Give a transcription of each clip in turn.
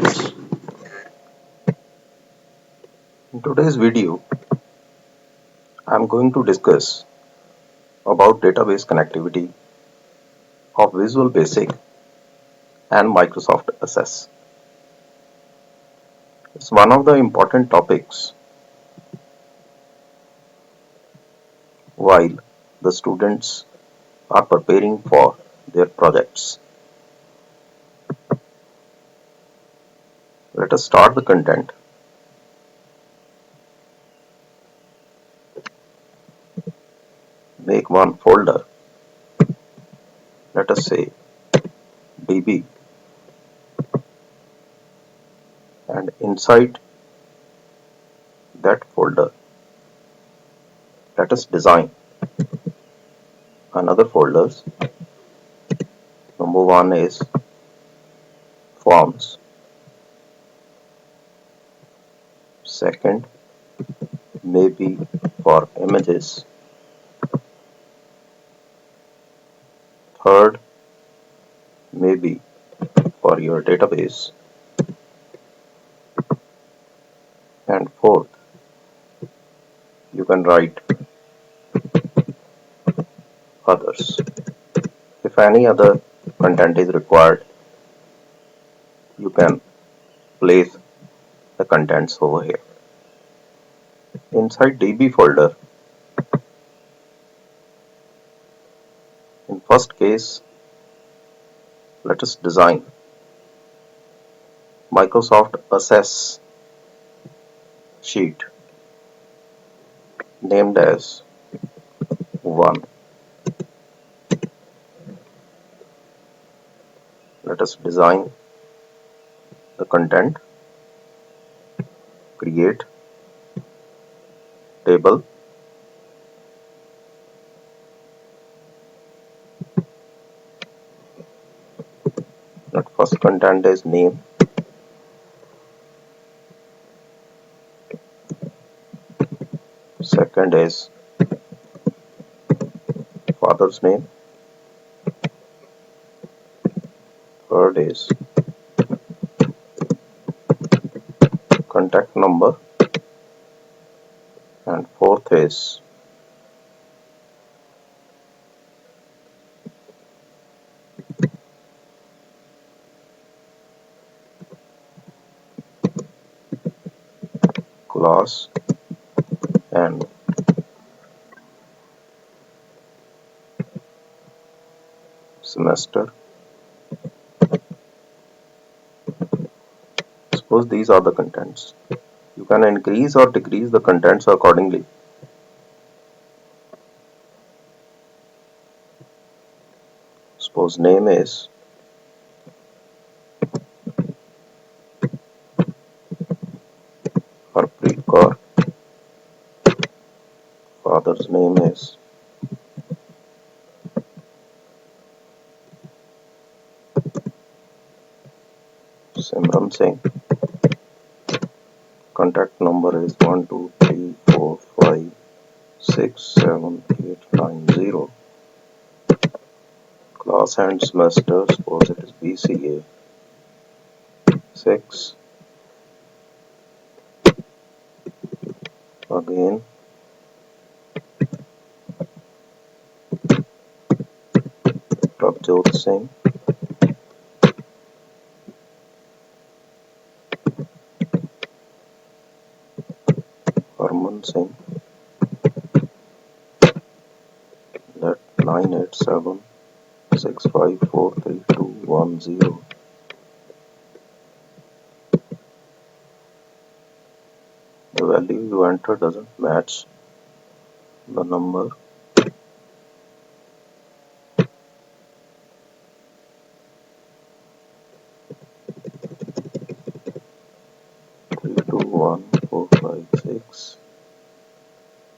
students. In today's video, I am going to discuss about database connectivity of Visual Basic and Microsoft Access. It's one of the important topics while the students are preparing for their projects. Let us start the content. Make one folder, let us say DB, and inside that folder, let us design another folders. Number one is forms. Second may be for images. Third may be for your database. And fourth, you can write others. If any other content is required, you can place the contents over here. Inside DB folder, in first case, let us design Microsoft Access sheet named as 1. Let us design the content, create table, that first content is name, second is father's name, third is contact number, and fourth is class and semester. Suppose these are the contents. You can increase or decrease the contents accordingly. Suppose name is Harpreet Kaur, father's name is Simran Singh, contact number is 1234567890, class and semester, suppose it is BCA 6, again Prabjot Singh, Harman Singh, that 98765432210. The value you enter doesn't match the number. Three two one four five six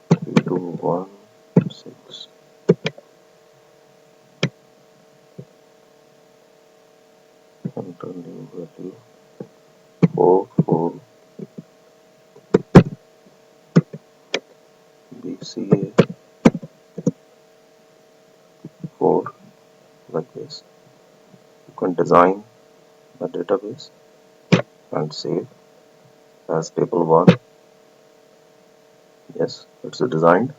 3216. Enter new value 44 BCA 4, like this. You can design the database. and save as table 1. Yes, it's designed.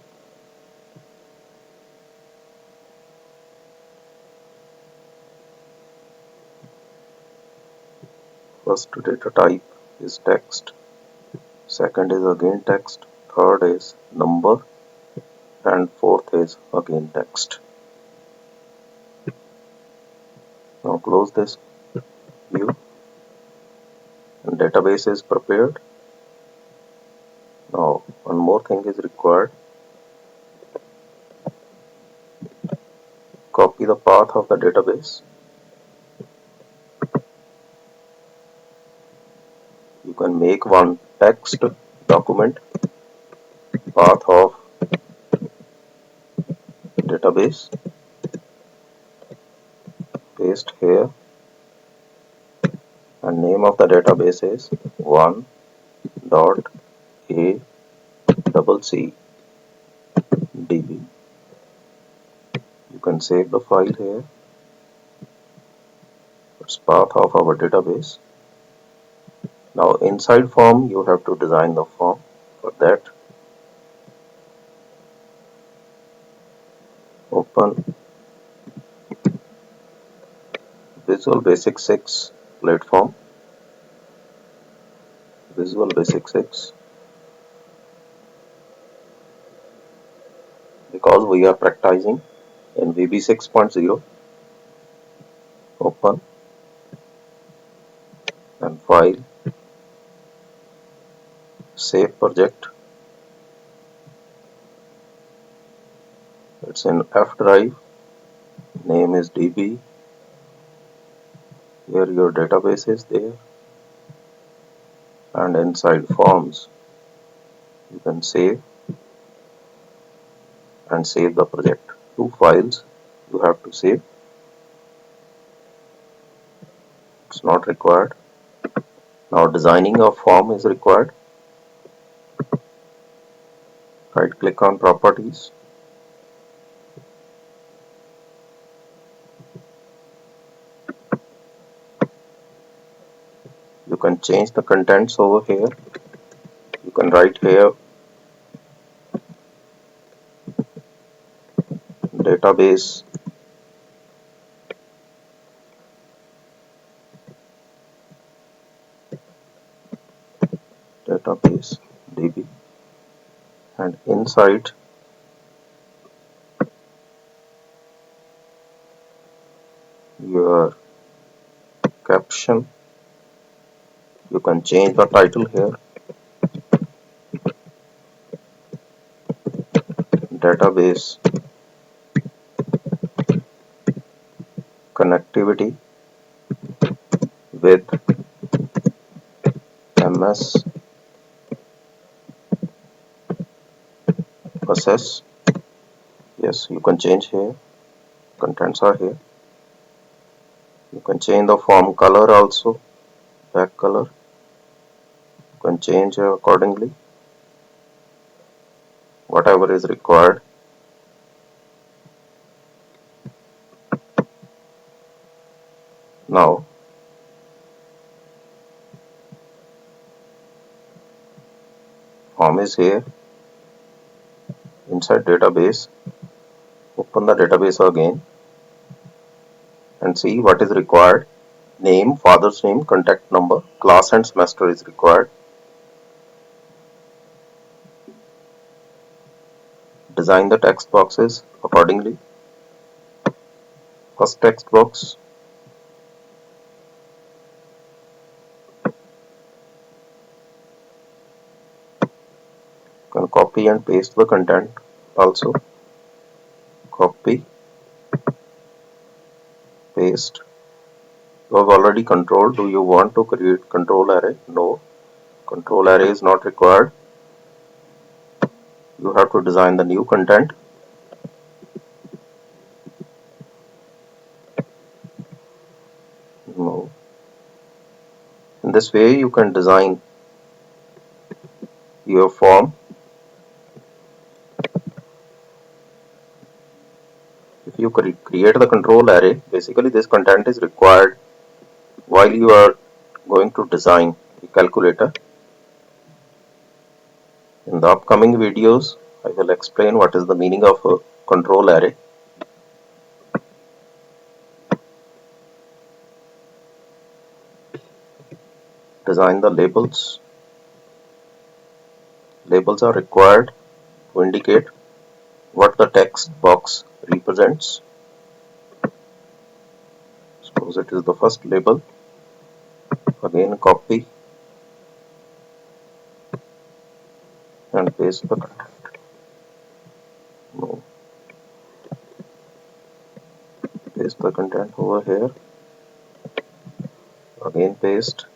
First data type is text, second is again text, third is number, and fourth is again text. Now close this view and database is prepared. Now one more thing is required. Copy the path of the database. You can make one text document, path of database, paste here, and name of the database is 1.a.c.db. You can save the file here. It's path of our database. Now inside form you have to design the form. For that, open Visual Basic 6 platform. Visual Basic 6. Because we are practicing in VB 6.0, open and file, save project. It's in F drive, name is DB. Here your database is there, and inside forms you can save and save the project. Two files you have to save. It's not required. Now designing a form is required. Right click on properties. You can change the contents over here. You can write here database DB, and inside your caption you can change the title here, database connectivity with MSAccess. Yes, you can change here. Contents are here. You can change the form color also, back color. You can change accordingly, whatever is required. Now form is here. Inside database, open the database again and see what is required. Name, father's name, contact number, class and semester is required. Design the text boxes accordingly. First text box, you can copy and paste the content also. Copy, paste. You have already control. Do you want to create control array? No, control array is not required. You have to design the new content. No. In this way you can design your form. If you create the control array, basically this content is required while you are going to design a calculator. In the upcoming videos, I will explain what is the meaning of a control array. Design the labels. Labels are required to indicate what the text box represents. Suppose it is the first label. Again copy and paste the content. No. Paste the content over here. Again paste.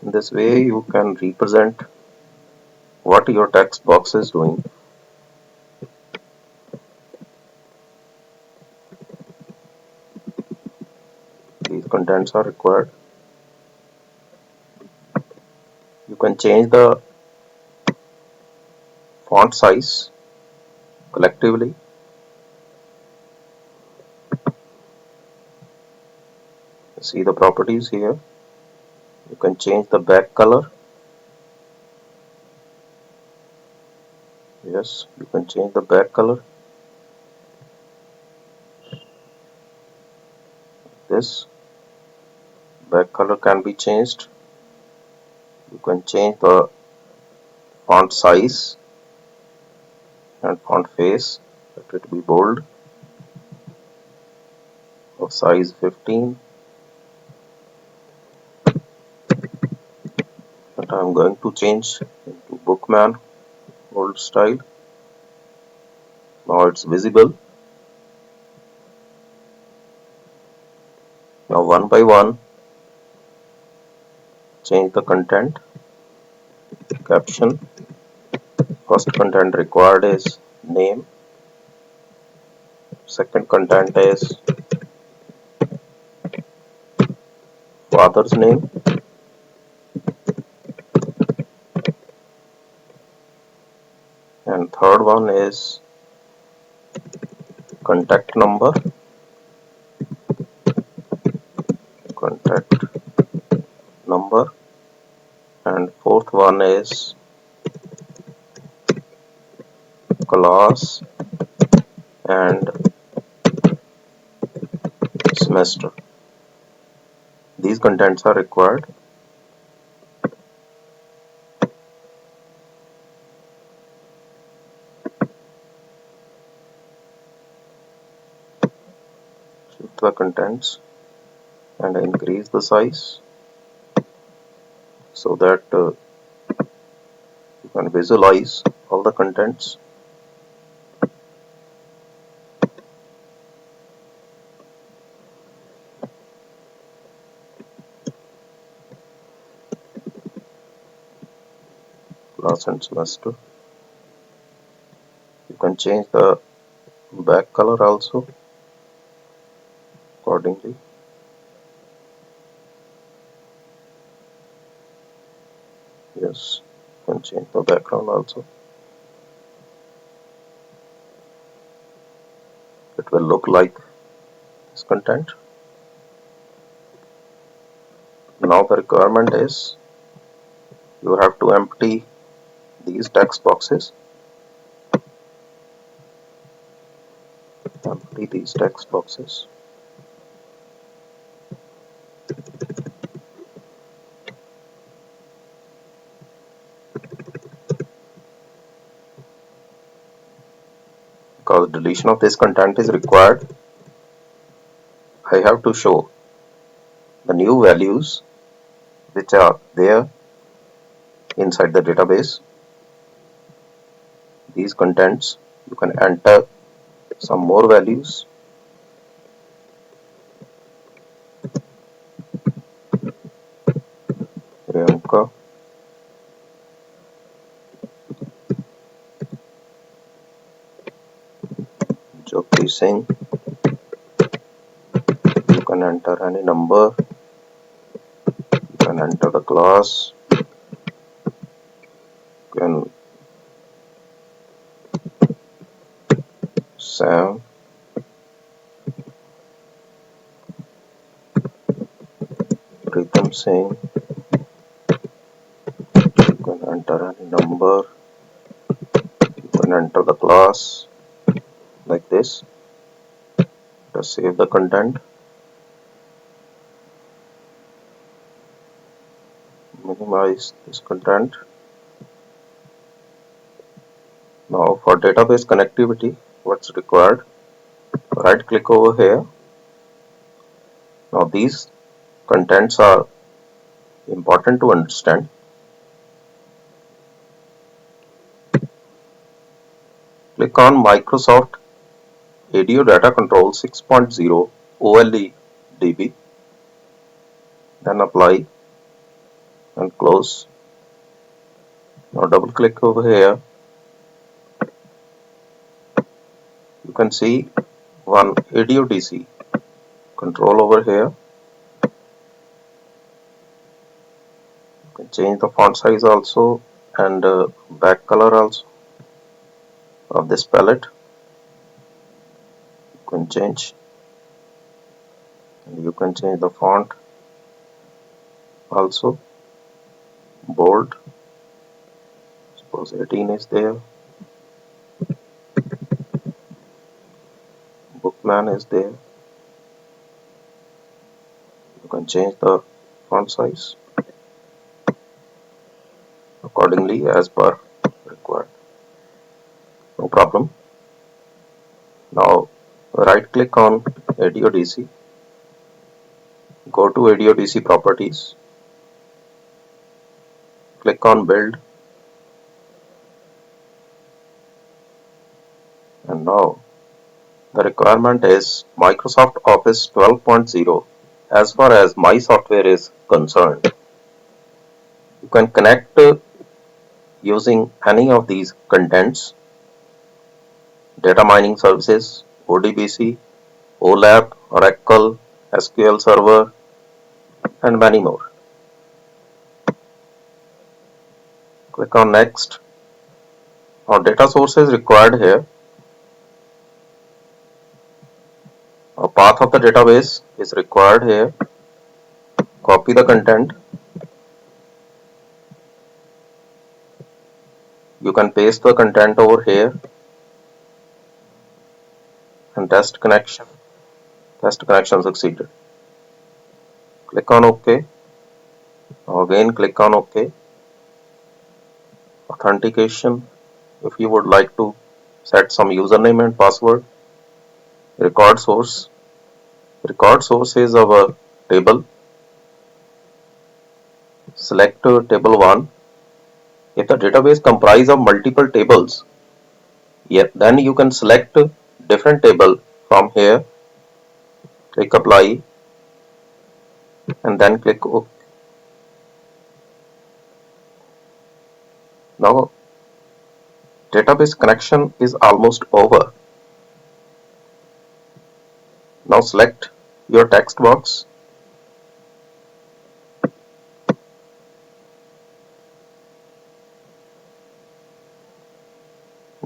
In this way you can represent what your text box is doing. These contents are required. You can change the font size collectively. See the properties here. You can change the back color. Yes, you can change the back color. This back color can be changed. You can change the font size and font face. Let it be bold of size 15. But I am going to change into Bookman old style. Now it's visible. Now one by one change the content. Caption. First content required is name. Second content is father's name. And third one is contact number. Contact number. And fourth one is class and semester. These contents are required. Shift the contents and increase the size so that you can visualize all the contents. Class and semester. You can change the back color also accordingly. Yes, you can change the background also. It will look like this content. Now the requirement is you have to empty these text boxes. Empty these text boxes. Because deletion of this content is required, I have to show the new values which are there inside the database. These contents, you can enter some more values. Priyanka, Jyoti Singh. You can enter any number. You can enter the class. You can Sam. rhythm sing. You can enter any number. You can enter the class like this. Just save the content. Minimize this content. Now for database connectivity, what's required? Right click over here. Now these contents are important to understand. Click on Microsoft ADO Data Control 6.0 OLEDB. Then apply and close. Now double click over here. You can see one ADO DC control over here. You can change the font size also and back color also of this palette. You can change, and you can change the font also. Bold, suppose 18 is there. Bookman is there. You can change the font size accordingly as per required. No problem. Now right click on ADO DC. Go to ADO DC properties. Click on build. And now the requirement is Microsoft Office 12.0 as far as my software is concerned. You can connect using any of these contents: data mining services, ODBC, OLAP, Oracle, SQL Server, and many more. Click on next. Now data sources required here. A path of the database is required here. Copy the content. You can paste the content over here and test connection. Test connection succeeded. Click on OK. Now again click on OK. Authentication. If you would like to set some username and password. Record source. Record source is our table. Select table 1. If the database comprises of multiple tables, then you can select different table from here. Click apply and then click OK. Now database connection is almost over. Now select your text box.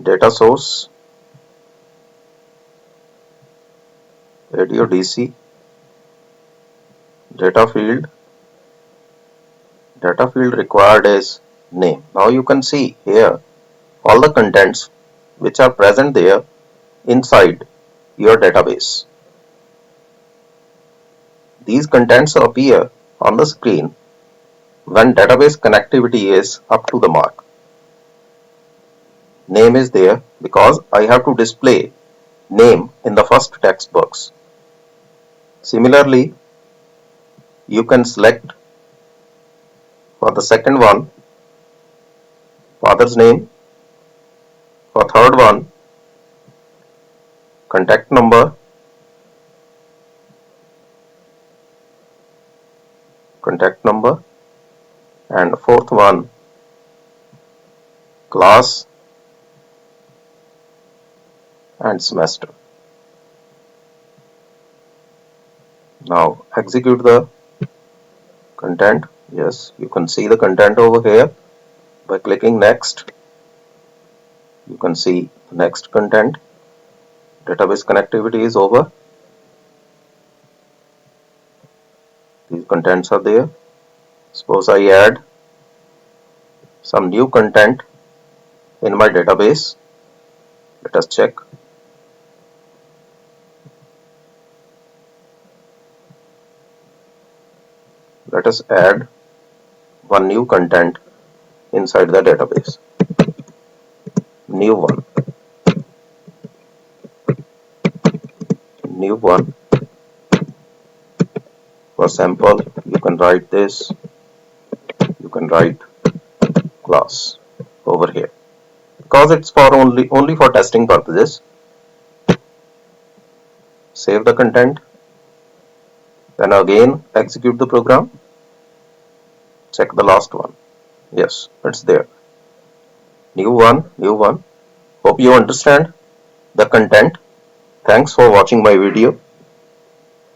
Data source, ADO DC, data field required is name. Now you can see here all the contents which are present there inside your database. These contents appear on the screen when database connectivity is up to the mark. Name is there because I have to display name in the first text box. Similarly, you can select for the second one father's name, for third one contact number, and fourth one class and semester. Now execute the content. Yes, you can see the content over here by clicking next. You can see the next content. Database connectivity is over. These contents are there. Suppose I add some new content in my database. Let us check. Let us add one new content inside the database. New one. New one. For sample, you can write this. You can write class over here. Because it's for only for testing purposes. Save the content. Then again execute the program. Check the last one. Yes, it's there. New one, new one. Hope you understand the content. Thanks for watching my video.